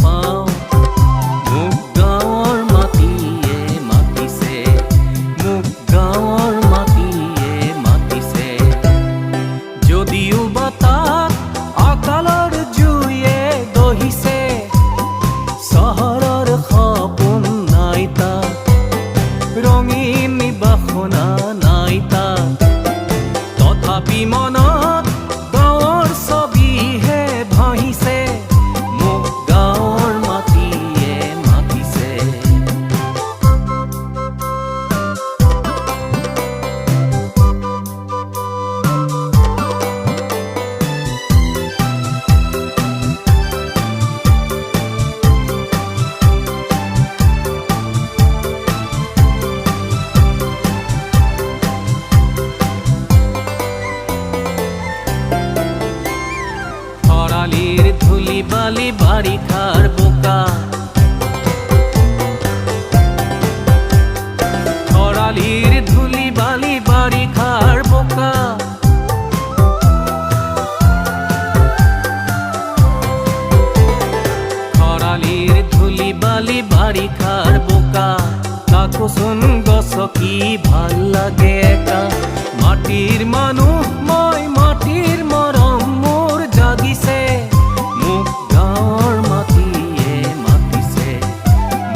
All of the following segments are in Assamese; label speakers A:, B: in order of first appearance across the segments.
A: পাওঁ। মোক গাঁৱৰ মাটিয়ে মাতিছে, মোক গাঁৱৰ মাটিয়ে মাতিছে। যদিও বা তাত আকালৰ জুয়ে দহিছে, চহৰৰ সপোন নাই তাত, ৰঙীন বাসনা নাই তাত। তথাপি মনত গাঁৱৰ ছবিহে ভাহিছে, মোক গাঁৱৰ মাটিয়ে মাতিছে। খৰালিৰ ধূলি বালি বাৰিষাৰ বোকা, খৰালিৰ ধূলি বালি বাৰিষাৰ বোকা। খৰালিৰ ধূলি বালি বাৰিষাৰ বোকা, কাকোচোন গছকি ভাল লাগে একা। মাটিৰ মানুহ মই, মাটিৰ মৰম মোৰ জাগিছে, মোক গাঁৱৰ মাটিয়ে মাতিছে,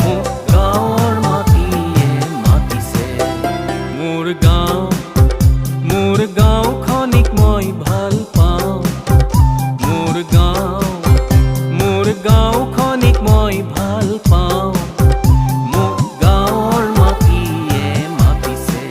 A: মোক গাঁৱৰ মাটিয়ে মাতিছে। মোৰ গাঁওখনিক মই ভাল পাওঁ, মোৰ গাঁওখনিক মই ভাল পাওঁ, মোক গাঁৱৰ মাটিয়ে মাতিছে।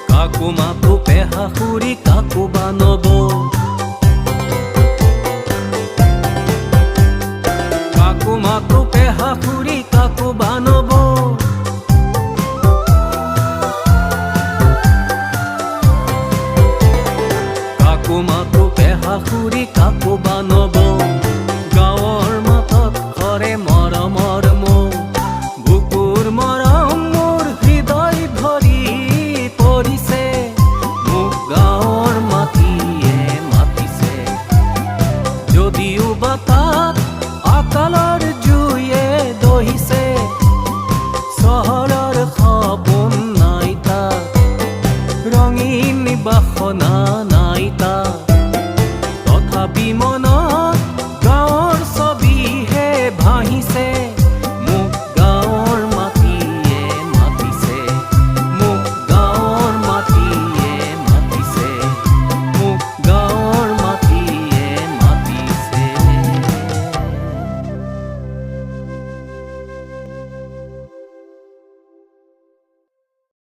A: কাকো মাতো পেহা খুৰী কাকো বানব, কাকো মাতো পেহা খুৰী কাকো বানব। কাকো মাতো পেহা খুৰী কাকো বানব। গাঁৱৰ মাতত ঘৰে মৰমৰ মোক, বুকুৰ মৰম মোৰ হৃদয় ভৰি পৰিছে, মোক গাঁৱৰ মাটিয়ে মাতিছে। যদিও বা তাত আকালৰ জুয়ে দহিছে, চহৰৰ সপোন নাই তাত, ৰঙীন বাসনা নাই তাত। তথাপি মন